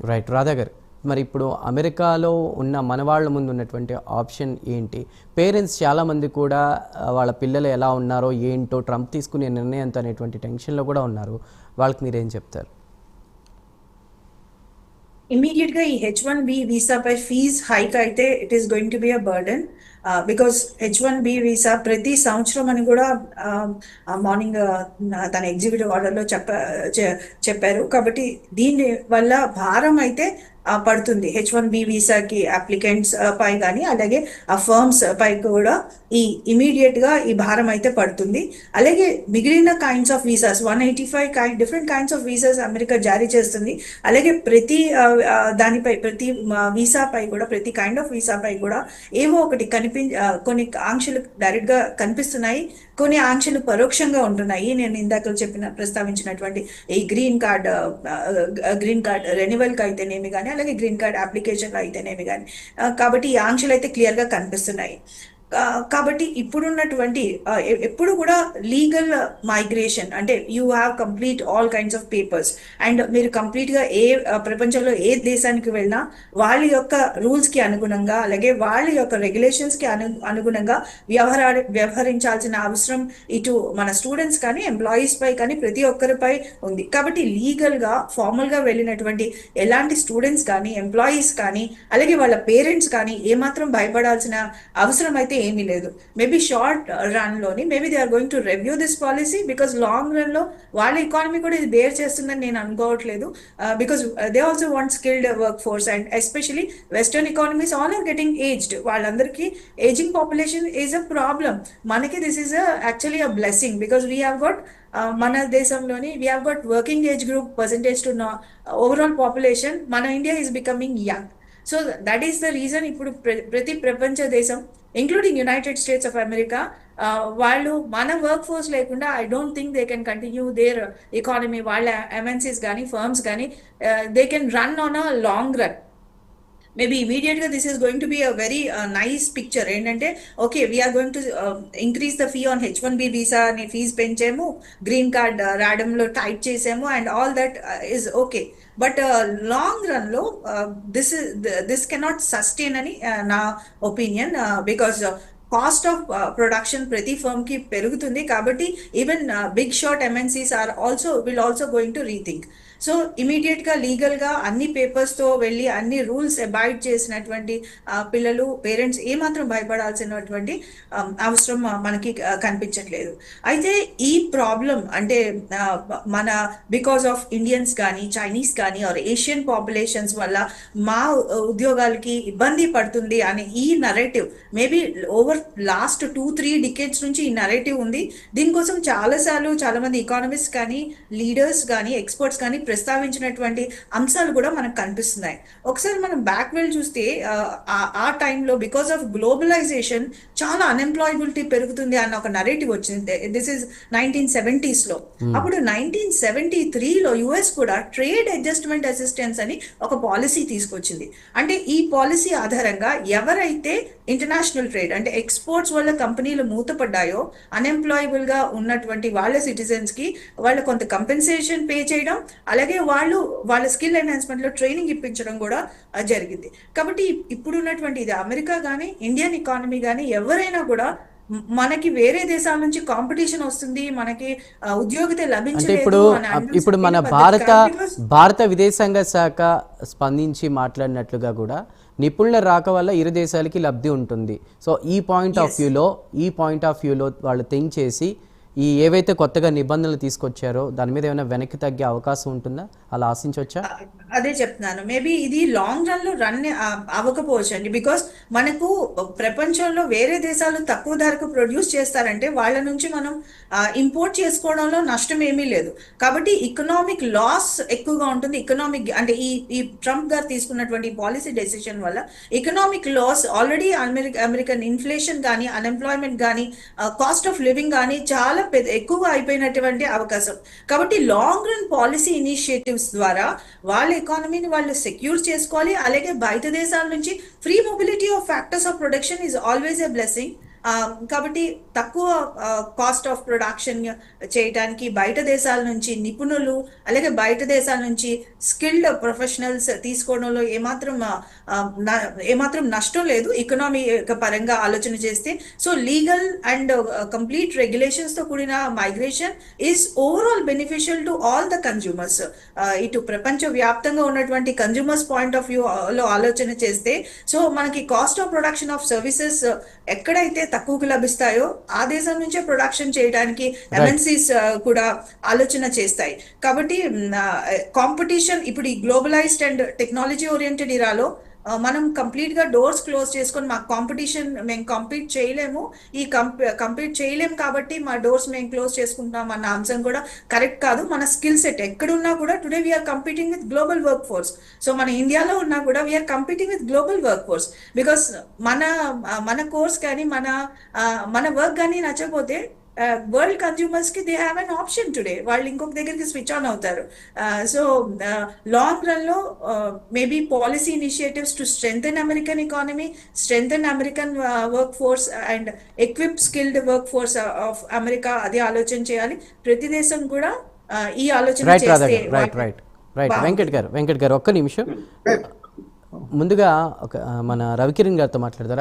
Right. Radha గారు, మరి ఇప్పుడు అమెరికాలో ఉన్న మనవాళ్ళ ముందు ఉన్నటువంటి ఆప్షన్ ఏంటి? పేరెంట్స్ చాలామంది కూడా వాళ్ళ పిల్లలు ఎలా ఉన్నారో ఏంటో ట్రంప్ తీసుకునే నిర్ణయంతో అనేటువంటి టెన్షన్లో కూడా ఉన్నారు. వాళ్ళకి మీరేం చెప్తారు? ఇమీడియట్ గా ఈ H1B వీసా పై ఫీజ్ హైక్ అయితే it is going to be a burden. Because H1B visa ప్రతి సంవత్సరం అని కూడా మార్నింగ్ తన ఎగ్జిక్యూటివ్ ఆర్డర్ లో చెప్పారు. కాబట్టి దీని వల్ల భారం అయితే పడుతుంది H1B వీసాకి అప్లికెంట్స్ పై కానీ అలాగే ఆ ఫర్మ్స్ పై కూడా ఈ ఇమీడియట్ గా ఈ భారం అయితే పడుతుంది. అలాగే మిగిలిన kinds of visas 185 different kinds of visas America జారీ చేస్తుంది. అలాగే ప్రతి దానిపై ప్రతి వీసా పై కూడా ప్రతి కైండ్ ఆఫ్ వీసా పై కూడా ఏవో ఒకటి కొన్ని ఆంక్షలు డైరెక్ట్ గా కనిపిస్తున్నాయి, కొన్ని ఆంక్షలు పరోక్షంగా ఉంటున్నాయి. నేను ఇందాక ప్రస్తావించినటువంటి ఈ గ్రీన్ కార్డ్ రెన్యువల్ కి అయితేనేమి కానీ అలాగే గ్రీన్ కార్డ్ అప్లికేషన్ అయితేనేమి కానీ కాబట్టి ఈ ఆంక్షలు అయితే క్లియర్ గా కనిపిస్తున్నాయి. కాబట్టి ఇప్పుడున్నటువంటి ఎప్పుడు కూడా లీగల్ మైగ్రేషన్ అంటే you have complete all kinds of papers and మీరు కంప్లీట్ గా ప్రపంచంలో ఏ దేశానికి వెళ్ళినా వాళ్ళ యొక్క రూల్స్ కి అనుగుణంగా అలాగే వాళ్ళ యొక్క రెగ్యులేషన్స్ కి అనుగుణంగా వ్యవహరించాల్సిన అవసరం ఇటు మన స్టూడెంట్స్ కానీ ఎంప్లాయీస్ పై కానీ ప్రతి ఒక్కరిపై ఉంది. కాబట్టి లీగల్ గా ఫార్మల్ గా వెళ్ళినటువంటి ఎలాంటి స్టూడెంట్స్ కానీ ఎంప్లాయీస్ కానీ అలాగే వాళ్ళ పేరెంట్స్ కానీ ఏమాత్రం భయపడాల్సిన అవసరం అయితే ఏమీ లేదు. మేబీ షార్ట్ రన్ లోని maybe they are going to review this policy because long run లో వాళ్ళ ఎకానమీ కూడా ఇది బేర్ చేస్తుందని నేను అనుకోవట్లేదు. Because they also want skilled work force and especially western economies all are getting aged. వాళ్ళందరికీ ageing population is a problem. మనకి this is actually a blessing because we have got మన దేశంలోని we have got working age group percentage to overall population. మన India is becoming young. So that is the reason ఇప్పుడు ప్రతి ప్రపంచ దేశం including United States of America వాళ్ళు మన work force లేకుండా I don't think they can continue their economy. వాళ్ళ MNCs కానీ ఫర్మ్స్ కానీ they can run on a long run. Maybe immediate గా this is going to be a very nice picture. ఏంటంటే okay we are going to increase the fee on H1B visa అని fees పెంచాము, green card రాయడంలో type చేసాము and all that is okay. But long run లో this cannot sustain అని నా opinion. Because cost of production ప్రతి firm కి పెరుగుతుంది. కాబట్టి even big short MNCs will also going to rethink. So immediate గా లీగల్ గా అన్ని పేపర్స్ తో వెళ్ళి అన్ని రూల్స్ అబాయిడ్ చేసినటువంటి పిల్లలు పేరెంట్స్ ఏమాత్రం భయపడాల్సినటువంటి అవసరం మనకి కనిపించట్లేదు. అయితే ఈ ప్రాబ్లం అంటే మన బికాస్ ఆఫ్ ఇండియన్స్ కానీ చైనీస్ కానీ ఆర్ ఏషియన్ పాపులేషన్స్ వల్ల మా ఉద్యోగాలకి ఇబ్బంది పడుతుంది అనే ఈ narrative maybe over last 2-3 decades నుంచి ఈ నరేటివ్ ఉంది. దీనికోసం చాలా మంది ఎకానమిస్ట్ కానీ లీడర్స్ కానీ ఎక్స్పర్ట్స్ కానీ ప్రస్తావించినటువంటి అంశాలు కూడా మనకు కనిపిస్తున్నాయి. ఒకసారి మనం బ్యాక్ వెళ్ళి చూస్తే ఆ టైంలో బికాస్ ఆఫ్ గ్లోబలైజేషన్ చాలా అన్ఎంప్లాయబిలిటీ పెరుగుతుంది అన్న ఒక నరేటివ్ వచ్చింది. దిస్ ఇస్ 1970s లో. అప్పుడు 1973లో యుఎస్ కూడా ట్రేడ్ అడ్జస్ట్మెంట్ అసిస్టెన్స్ అని ఒక పాలసీ తీసుకొచ్చింది. అంటే ఈ పాలసీ ఆధారంగా ఎవరైతే ఇంటర్నేషనల్ ట్రేడ్ అంటే ఎక్స్పోర్ట్స్ వల్ల కంపెనీలు మూతపడ్డాయో అన్ఎంప్లాయబుల్ గా ఉన్నటువంటి వాళ్ళ సిటిజన్స్ కి వాళ్ళ కొంత కంపెన్సేషన్ పే చేయడం అలాగే వాళ్ళ స్కిల్ ఎన్హాన్స్మెంట్ లో ట్రైనింగ్ ఇప్పించడం కూడా జరిగింది. కాబట్టి ఇప్పుడు ఉన్నటువంటి ఇది అమెరికా కానీ ఇండియన్ ఎకానమీ కానీ ఎవరైనా కూడా మనకి వేరే దేశాల నుంచి కాంపిటీషన్ వస్తుంది, మనకి ఉద్యోగిత లభించలేదు. ఇప్పుడు మన భారత విదేశాంగ శాఖ స్పందించి మాట్లాడినట్లుగా కూడా నిపుణుల రాక వల్ల ఇరు దేశాలకి లబ్ధి ఉంటుంది. సో ఈ పాయింట్ ఆఫ్ వ్యూలో వాళ్ళు థింక్ చేసి ఈ ఏవైతే కొత్తగా నిబంధనలు తీసుకొచ్చారో దాని మీద ఏమైనా వెనక్కి తగ్గే అవకాశం ఉంటుందా? అలా ఆశించవచ్చా? అదే చెప్తున్నాను. మేబీ ఇది లాంగ్ రన్ లో రన్ అవ్వకపోవచ్చు అండి. బికాస్ మనకు ప్రపంచంలో వేరే దేశాలు తక్కువ ధరకు ప్రొడ్యూస్ చేస్తారంటే వాళ్ళ నుంచి మనం ఇంపోర్ట్ చేసుకోవడంలో నష్టం ఏమీ లేదు. కాబట్టి ఎకనామిక్ లాస్ ఎక్కువగా ఉంటుంది. అంటే ఈ ట్రంప్ గారు తీసుకున్నటువంటి పాలసీ డెసిషన్ వల్ల economic loss already American inflation కానీ అన్ఎంప్లాయ్మెంట్ కానీ కాస్ట్ ఆఫ్ లివింగ్ కానీ చాలా ఎక్కువ అయిపోయినటువంటి అవకాశం. కాబట్టి లాంగ్ రన్ పాలసీ ఇనిషియేటివ్స్ ద్వారా వాళ్ళ ఎకానమీని వాళ్ళు సెక్యూర్ చేసుకోవాలి. అలాగే బయట దేశాల నుంచి free mobility of factors of production is always a blessing. కాబట్టి తక్కువ కాస్ట్ ఆఫ్ ప్రొడక్షన్ చేయడానికి బయట దేశాల నుంచి నిపుణులు, అలాగే బయట దేశాల నుంచి స్కిల్డ్ ప్రొఫెషనల్స్ తీసుకోవడంలో ఏమాత్రం నష్టం లేదు ఎకనామీ పరంగా ఆలోచన చేస్తే. So legal and complete regulations తో కూడిన migration is overall beneficial to all the consumers. ఇటు ప్రపంచ వ్యాప్తంగా ఉన్నటువంటి కన్జ్యూమర్స్ పాయింట్ ఆఫ్ వ్యూ లో ఆలోచన చేస్తే, సో మనకి cost of production of services ఎక్కడైతే తక్కువకు లభిస్తాయో ఆ దేశం నుంచే ప్రొడక్షన్ చేయడానికి ఎంఎన్సీస్ కూడా ఆలోచన చేస్తాయి. కాబట్టి కాంపిటీషన్ ఇప్పుడు ఈ గ్లోబలైజ్డ్ అండ్ టెక్నాలజీ ఓరియంటెడ్ ఇరాలో మనం కంప్లీట్ గా డోర్స్ క్లోజ్ చేసుకొని మా కాంపిటీషన్ మేము కంపీట్ చేయలేము, కంపీట్ చేయలేము కాబట్టి మా డోర్స్ మేము క్లోజ్ చేసుకుంటాం అన్న అంశం కూడా కరెక్ట్ కాదు. మన స్కిల్ సెట్ ఎక్కడున్నా కూడా today we are competing with global work force. So మన ఇండియాలో ఉన్నా కూడా we are competing with global work force. Because మన కోర్స్ కానీ మన వర్క్ కానీ నచ్చకపోతే వరల్డ్ కన్జ్యూమర్స్ కి they have an option today, వాళ్ళు ఇంకొక దగ్గరికి స్విచ్ ఆన్ అవుతారు. సో లాంగ్ రన్ లో maybe policy initiatives to strengthen American economy, strengthen American work force and equip skilled work force of America అదే ఆలోచన చేయాలి. ప్రతి దేశం కూడా ఈ ఆలోచన చేస్తే. రైట్ వెంకట్ గారు ఒక్క నిమిషం ముందుగా మన రవికిరణ్ గారితో మాట్లాడతారా?